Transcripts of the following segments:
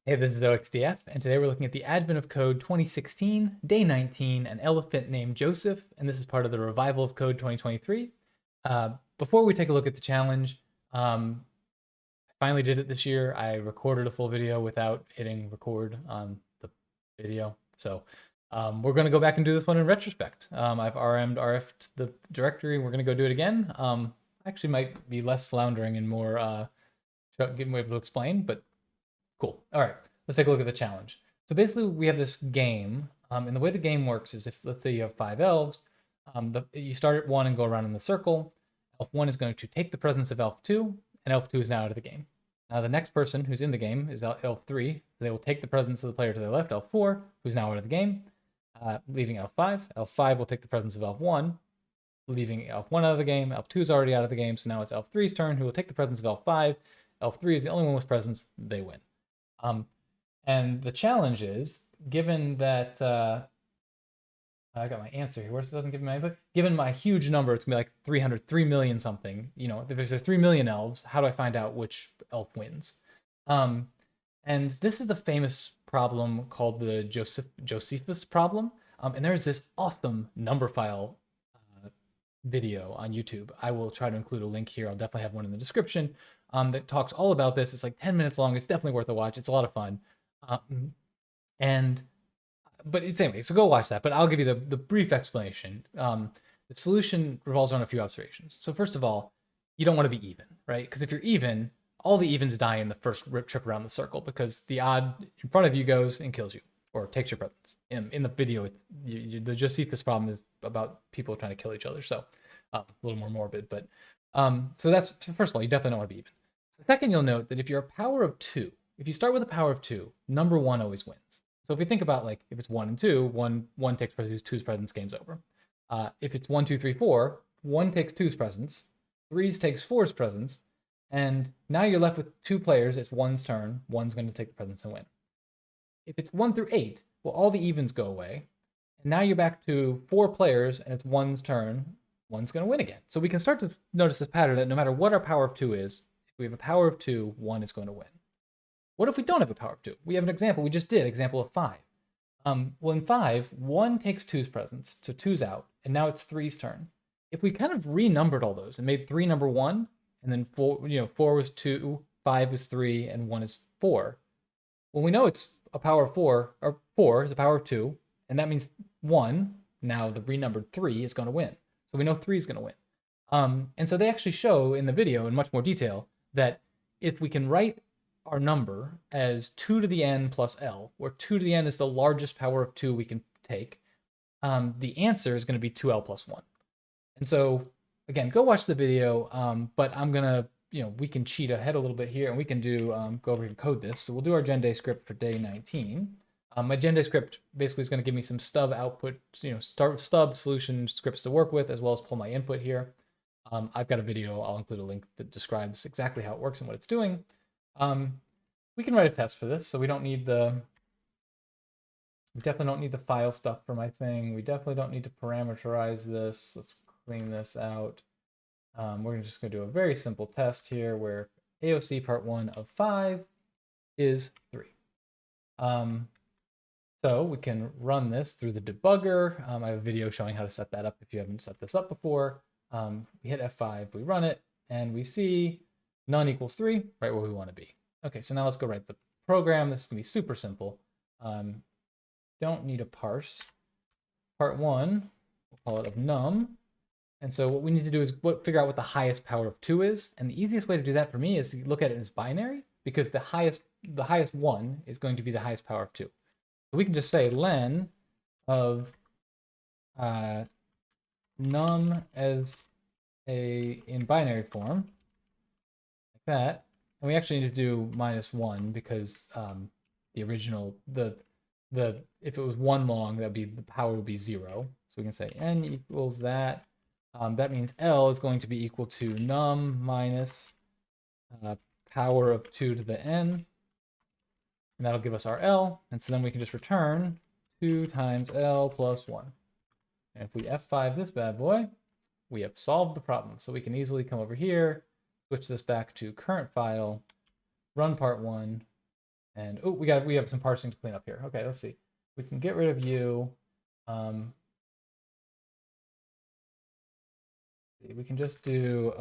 Hey, this is OXDF, and today we're looking at the Advent of Code 2016, Day 19, an elephant named Joseph, and this is part of the Revival of Code 2023. Before we take a look at the challenge, I finally did it this year. I recorded a full video without hitting record on the video, so we're going to go back and do this one in retrospect. I've RF'd the directory. We're going to go do it again. Actually might be less floundering and more getting able to explain, but cool. All right, let's take a look at the challenge. So basically, we have this game, and the way the game works is if, let's say, you have 5 elves, you start at 1 and go around in the circle. Elf 1 is going to take the presence of Elf 2, and Elf 2 is now out of the game. Now, the next person who's in the game is Elf 3. So they will take the presence of the player to their left, Elf 4, who's now out of the game, leaving Elf 5. Elf 5 will take the presence of Elf 1, leaving Elf 1 out of the game. Elf 2 is already out of the game, so now it's Elf 3's turn, who will take the presence of Elf 5. Elf 3 is the only one with presence. They win. And the challenge is, given that I got my answer here. Where it doesn't give me my input. Given my huge number, it's gonna be like 3 million something. You know, if there's 3 million elves, how do I find out which elf wins? And this is a famous problem called the Josephus problem. And there's this awesome number file video on YouTube. I will try to include a link here. I'll definitely have one in the description that talks all about this. It's like 10 minutes long. It's definitely worth a watch. It's a lot of fun. But it's anyway, so go watch that. But I'll give you the brief explanation. The solution revolves around a few observations. So first of all, you don't want to be even, right? Because if you're even, all the evens die in the first trip around the circle because the odd in front of you goes and kills you or takes your presence. In the video, the Josephus problem is about people trying to kill each other. So a little more morbid, but so that's, first of all, you definitely don't want to be even. Second, you'll note that if you're a power of 2, if you start with a power of 2, number 1 always wins. So if we think about, like, if it's 1 and 2, 1 takes presence, 2's presence, game's over. If it's 1, 2, 3, 4, 1 takes 2's presence, 3's takes 4's presence, and now you're left with 2 players. It's 1's turn. 1's going to take the presence and win. If it's 1 through 8, well, all the evens go away, and now you're back to 4 players, and it's 1's turn. 1's going to win again. So we can start to notice this pattern that no matter what our power of 2 is, if we have a power of 2, 1 is going to win. What if we don't have a power of 2? We have an example. We just did, example of 5. Well, in 5, 1 takes 2's presence, so 2's out, and now it's 3's turn. If we kind of renumbered all those and made 3 number 1, and then 4 was 2, 5 was 3, and 1 is 4, well, we know it's a power of 4, or 4 is a power of 2, and that means 1, now the renumbered 3, is going to win. So we know 3 is going to win. And so they actually show in the video in much more detail that if we can write our number as 2 to the n plus L, where 2 to the n is the largest power of 2 we can take, the answer is going to be 2L plus 1. And so, again, go watch the video, but I'm going to, we can cheat ahead a little bit here, and we can do, go over here and code this. So we'll do our genday script for day 19. My genday script basically is going to give me some stub output, stub solution scripts to work with, as well as pull my input here. I've got a video. I'll include a link that describes exactly how it works and what it's doing. We can write a test for this, so we definitely don't need the file stuff for my thing. We definitely don't need to parameterize this. Let's clean this out. We're just going to do a very simple test here where AOC part 1 of 5 is 3. So we can run this through the debugger. I have a video showing how to set that up if you haven't set this up before. We hit F5, we run it, and we see none equals 3, right where we want to be. Okay, so now let's go write the program. This is going to be super simple. Don't need a parse. Part 1, we'll call it of num. And so what we need to do is figure out what the highest power of 2 is. And the easiest way to do that for me is to look at it as binary, because the highest 1 is going to be the highest power of 2. So we can just say len of num as in binary form, like that. And we actually need to do -1 because the original, if it was 1 long, that'd be, the power would be 0. So we can say n equals that. That means L is going to be equal to num minus power of 2 to the n. And that'll give us our L. And so then we can just return 2 times L plus 1. And if we F5 this bad boy, we have solved the problem. So we can easily come over here, switch this back to current file, run part 1, And oh, we have some parsing to clean up here. Okay, let's see. We can get rid of you. We can just do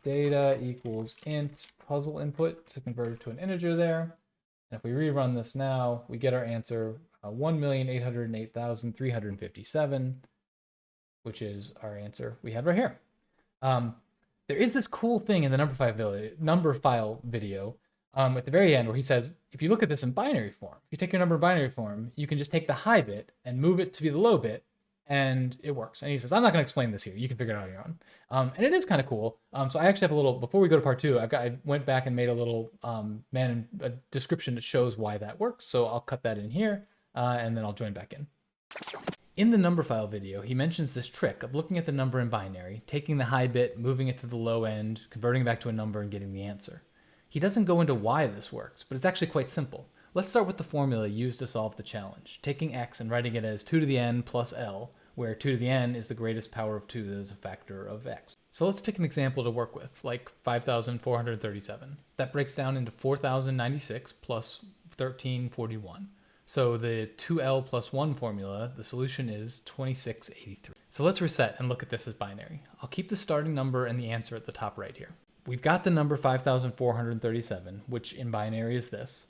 data equals int puzzle input to convert it to an integer there. And if we rerun this now, we get our answer 1,808,357, which is our answer we had right here. There is this cool thing in the number file video at the very end where he says, if you look at this in binary form, if you take your number in binary form, you can just take the high bit and move it to be the low bit, and it works. And he says, I'm not going to explain this here. You can figure it out on your own. And it is kind of cool. So I actually have a little, before we go to part 2, I went back and made a little a description that shows why that works. So I'll cut that in here, and then I'll join back in. In the number file video, he mentions this trick of looking at the number in binary, taking the high bit, moving it to the low end, converting it back to a number, and getting the answer. He doesn't go into why this works, but it's actually quite simple. Let's start with the formula used to solve the challenge, taking x and writing it as 2 to the n plus L, where 2 to the n is the greatest power of 2 that is a factor of x. So let's pick an example to work with, like 5,437. That breaks down into 4,096 plus 1,341. So the 2L plus 1 formula, the solution is 2683. So let's reset and look at this as binary. I'll keep the starting number and the answer at the top right here. We've got the number 5,437, which in binary is this.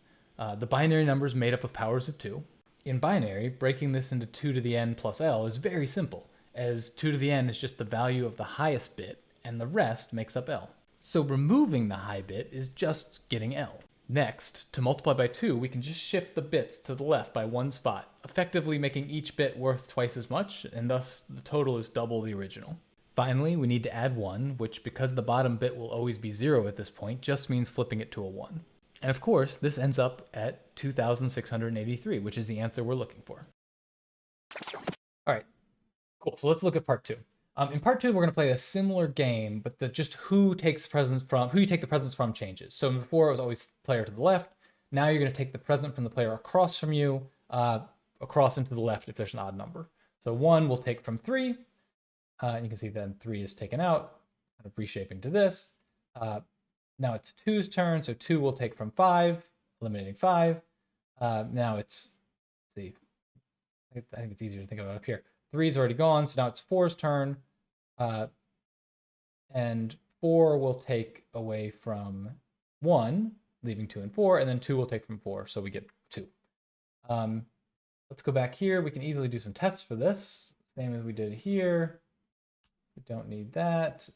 The binary number is made up of powers of 2. In binary, breaking this into 2 to the n plus L is very simple, as 2 to the n is just the value of the highest bit, and the rest makes up L. So removing the high bit is just getting L. Next, to multiply by 2, we can just shift the bits to the left by 1 spot, effectively making each bit worth twice as much, and thus the total is double the original. Finally, we need to add 1, which, because the bottom bit will always be 0 at this point, just means flipping it to a 1. And of course, this ends up at 2,683, which is the answer we're looking for. All right, cool. So let's look at part 2. In part 2, we're going to play a similar game, but just who you take the presents from changes. So before it was always player to the left. Now you're going to take the present from the player across from you, across into the left if there's an odd number. So 1 we'll take from 3. And you can see then 3 is taken out, kind of reshaping to this. Now it's 2's turn, so 2 will take from 5, eliminating 5. Now it's, let's see, I think it's easier to think about it up here. 3 is already gone, so now it's 4's turn. And 4 will take away from 1, leaving 2 and 4, and then 2 will take from 4, so we get 2. Let's go back here. We can easily do some tests for this, same as we did here. We don't need that.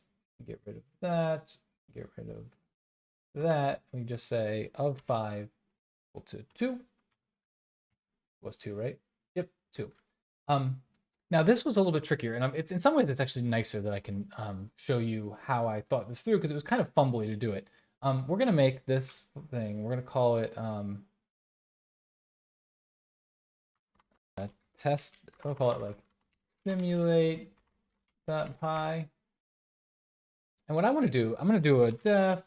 Get rid of that. Get rid of that. We just say of 5 equal to 2. Was 2, right? Yep, 2. Now this was a little bit trickier, and it's in some ways it's actually nicer that I can show you how I thought this through, because it was kind of fumbly to do it. We're gonna make this thing. We're gonna call it test. I'll call it like simulate.py. And what I want to do, I'm going to do a def.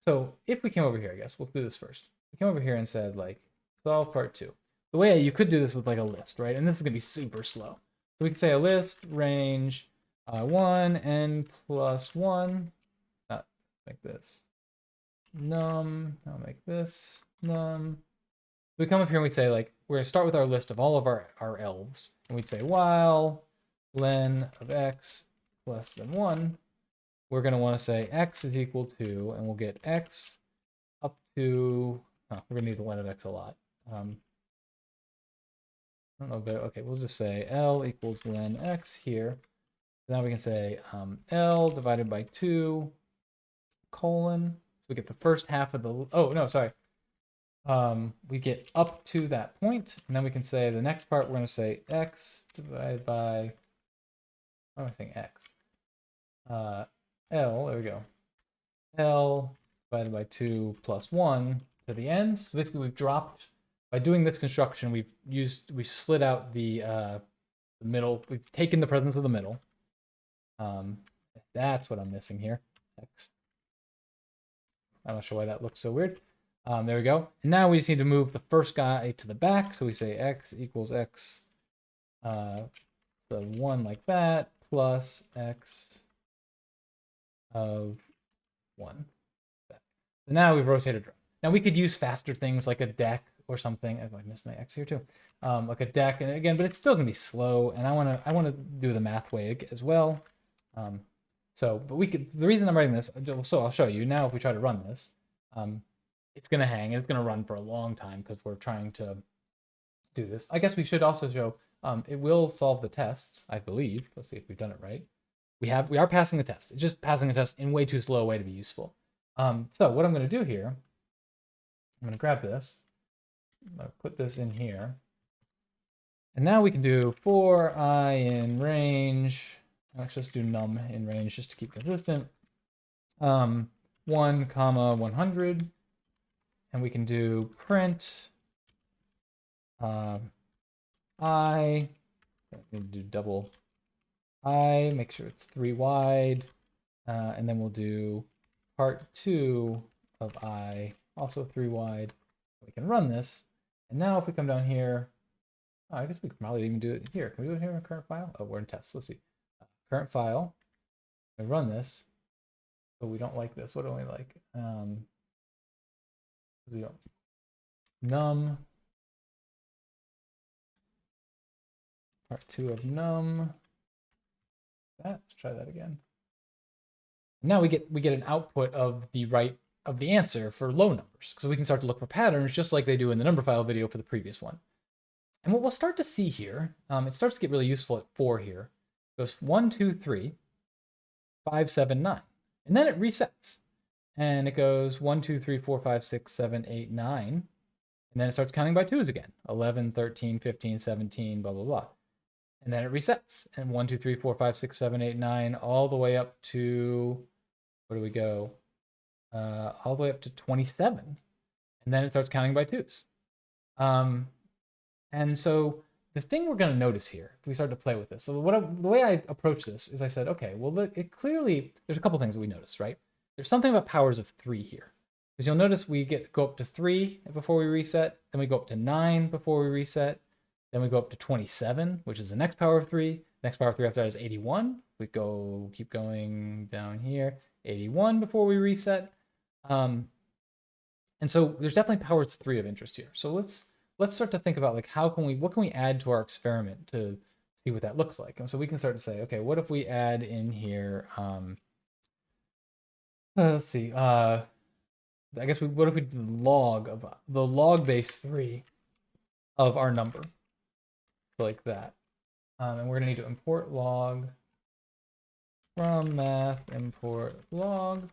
So if we came over here, I guess we'll do this first. We came over here and said like solve part 2. The way you could do this with like a list, right? And this is going to be super slow. So we could say a list range 1 n plus 1. Like this. Num. I'll make this num. We come up here and we say like we're going to start with our list of all of our elves, and we'd say while len of x less than 1. We're going to want to say x is equal to, and we'll get x up to, we're going to need the len of x a lot. I don't know, but okay, we'll just say L equals len x here. Now we can say L divided by 2 colon. So we get the first half of the, oh no, sorry. We get up to that point, and then we can say the next part, we're going to say x divided by, what am I saying, x? L, there we go. L divided by 2 plus 1 to the end. So basically we've dropped, by doing this construction, we've slid out the middle, we've taken the presence of the middle. That's what I'm missing here. X. I'm not sure why that looks so weird. There we go. And now we just need to move the first guy to the back. So we say x equals x, the 1 like that, plus x of 1. So now we've rotated around. Now we could use faster things like a deck or something. Oh, I missed my X here too. Like a deck, and again, but it's still gonna be slow. And I wanna do the math way as well. But we could. The reason I'm writing this, so I'll show you now. If we try to run this, it's gonna hang and it's gonna run for a long time because we're trying to do this. I guess we should also show it will solve the tests, I believe. Let's see if we've done it right. We are passing the test. It's just passing the test in way too slow a way to be useful. So what I'm going to do here, I'm going to grab this, I'm going to put this in here, and now we can do for I in range. Let's just do num in range just to keep consistent. 1, 100, and we can do print I need to do double I, make sure it's 3 wide, and then we'll do part 2 of I, also 3 wide. We can run this, and now if we come down here, I guess we could probably even do it here. Can we do it here in current file? Oh, we're in tests. Let's see. Current file. We run this. Oh, we don't like this. What do we like? We don't. Num. Part 2 of num. Let's try that again. Now we get an output of the answer for low numbers, so we can start to look for patterns just like they do in the number file video for the previous one. And what we'll start to see here, it starts to get really useful at 4 here. It goes 1, 2, 3, 5, 7, 9, and then it resets, and it goes 1, 2, 3, 4, 5, 6, 7, 8, 9, and then it starts counting by 2s again. 11, 13, 15, 17, blah blah blah. And then it resets, and 1, 2, 3, 4, 5, 6, 7, 8, 9, all the way up to, where do we go? All the way up to 27, and then it starts counting by 2s. And so the thing we're going to notice here, if we start to play with this, so the way I approach this is I said, okay, well, it clearly, there's a couple things that we notice, right? There's something about powers of 3 here, because you'll notice we go up to 3 before we reset, then we go up to 9 before we reset. Then we go up to 27, which is the next power of 3. Next power of 3 after that is 81. We keep going down here. 81 before we reset. And so there's definitely powers 3 of interest here. So let's start to think about like what can we add to our experiment to see what that looks like. And so we can start to say, okay, what if we add in here? Let's see. I guess what if we did the log base 3 of our number? Like that. And we're going to need to import log from math import log.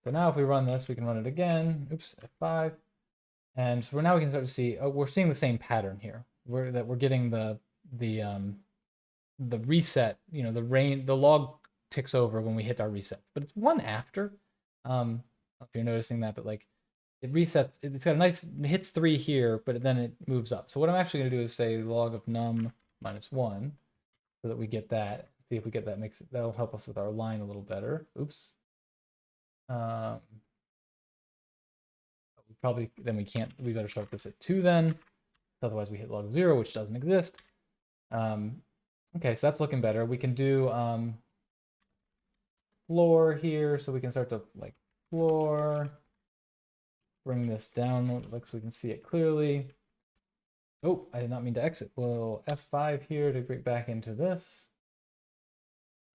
So now if we run this, we can run it again. Oops, F5. And so now we can start to see, we're seeing the same pattern here. We're getting the reset, the log ticks over when we hit our resets. But it's 1 after. I don't know if you're noticing that, but like it resets, it's got a nice, it hits 3 here, but then it moves up. So what I'm actually going to do is say log of num minus 1, so that we get that. See if we get that, that'll help us with our line a little better. Oops. We better start this at 2 then. Otherwise we hit log of 0, which doesn't exist. Okay, so that's looking better. We can do floor here, so we can start to like floor. Bring this down so we can see it clearly. Oh, I did not mean to exit. Well, F5 here to bring back into this.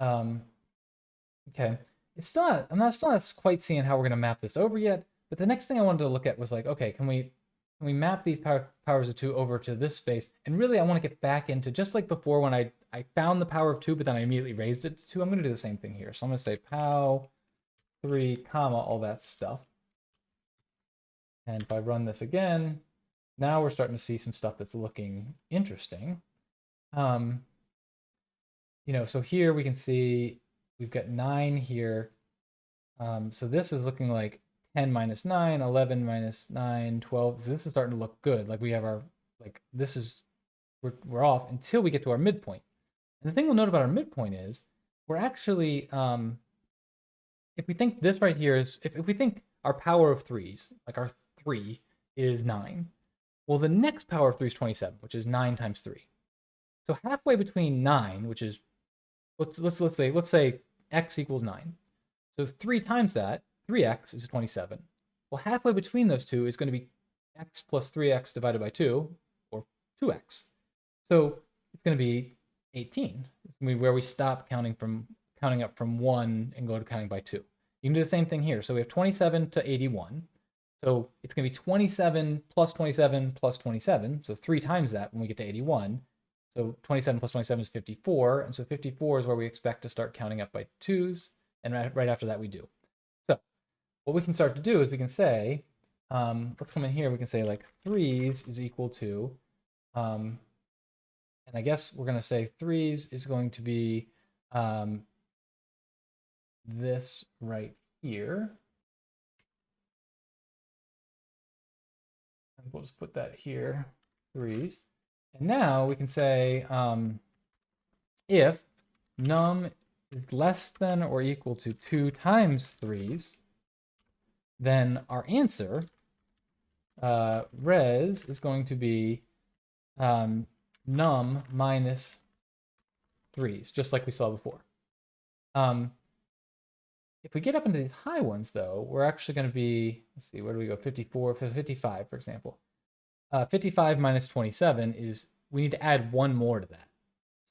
Okay, I'm not quite seeing how we're going to map this over yet. But the next thing I wanted to look at was like, okay, can we map these powers of 2 over to this space? And really, I want to get back into just like before when I found the power of 2, but then I immediately raised it to 2. I'm going to do the same thing here. So I'm going to say pow 3, comma, all that stuff. And if I run this again, now we're starting to see some stuff that's looking interesting. So here we can see we've got 9 here. So this is looking like 10 minus 9, 11 minus 9, 12. So this is starting to look good. Like we have our, we're off until we get to our midpoint. And the thing we'll note about our midpoint is we're actually, if we think this right here is, if we think our power of 3s, like our 3 is 9. Well, the next power of 3 is 27, which is 9 times 3. So halfway between 9, which is, let's say x equals 9. So 3 times that, 3x is 27. Well, halfway between those two is going to be x plus 3x divided by 2, or 2x. So it's going to be 18. It's going to be where we stop counting up from 1 and go to counting by 2. You can do the same thing here. So we have 27 to 81. So it's going to be 27 plus 27 plus 27. So 3 times that when we get to 81. So 27 plus 27 is 54. And so 54 is where we expect to start counting up by 2s. And right after that, we do. So what we can start to do is we can say, let's come in here. We can say like 3s is equal to, and I guess we're going to say 3s is going to be this right here. And we'll just put that here, 3s. And now we can say if num is less than or equal to 2 times 3s, then our answer, res, is going to be num minus 3s, just like we saw before. If we get up into these high ones, though, we're actually going to be, let's see, where do we go? 54, 55, for example. 55 minus 27 is, we need to add 1 more to that.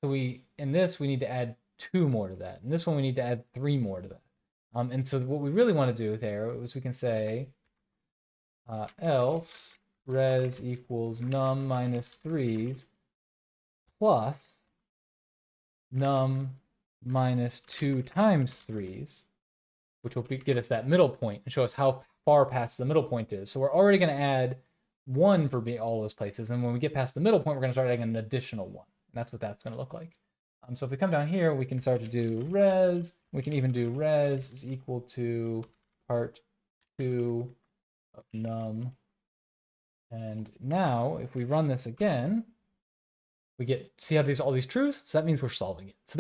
So in this, we need to add 2 more to that. And this one, we need to add 3 more to that. And so what we really want to do there is we can say else res equals num minus 3s plus num minus 2 times 3s, which will get us that middle point and show us how far past the middle point is. So we're already going to add 1 for all those places. And when we get past the middle point, we're going to start adding an additional 1. And that's what that's going to look like. So if we come down here, we can start to do res. We can even do res is equal to part 2 of num. And now if we run this again, we see how all these truths? So that means we're solving it. So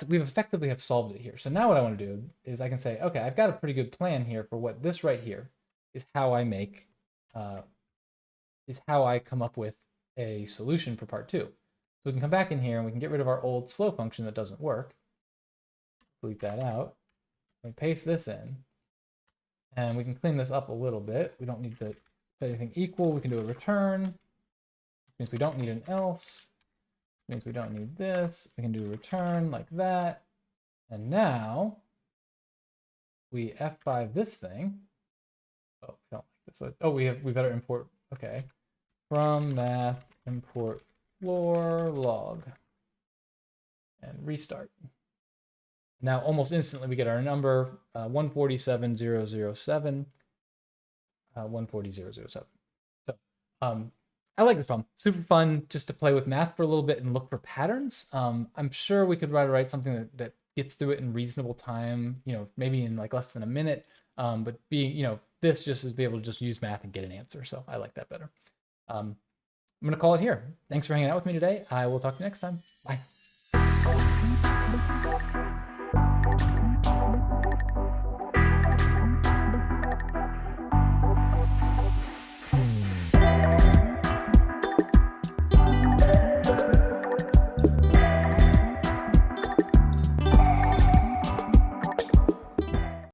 we've effectively have solved it here. So now what I want to do is I can say, okay, I've got a pretty good plan here for what this right here is how I make, is how I come up with a solution for part 2. So we can come back in here and we can get rid of our old slow function that doesn't work. Delete that out. We paste this in. And we can clean this up a little bit. We don't need to set anything equal. We can do a return. Which means we don't need an else. Which means we don't need this. We can do a return like that. And now we F5 this thing. Oh, we don't like this. Oh, we better import. Okay. From math import floor log and restart. Now almost instantly we get our number 147,007, 140,007. So I like this problem. Super fun just to play with math for a little bit and look for patterns. I'm sure we could write something that gets through it in reasonable time, maybe in like less than a minute. But this just is be able to just use math and get an answer. So I like that better. I'm going to call it here. Thanks for hanging out with me today. I will talk to you next time. Bye.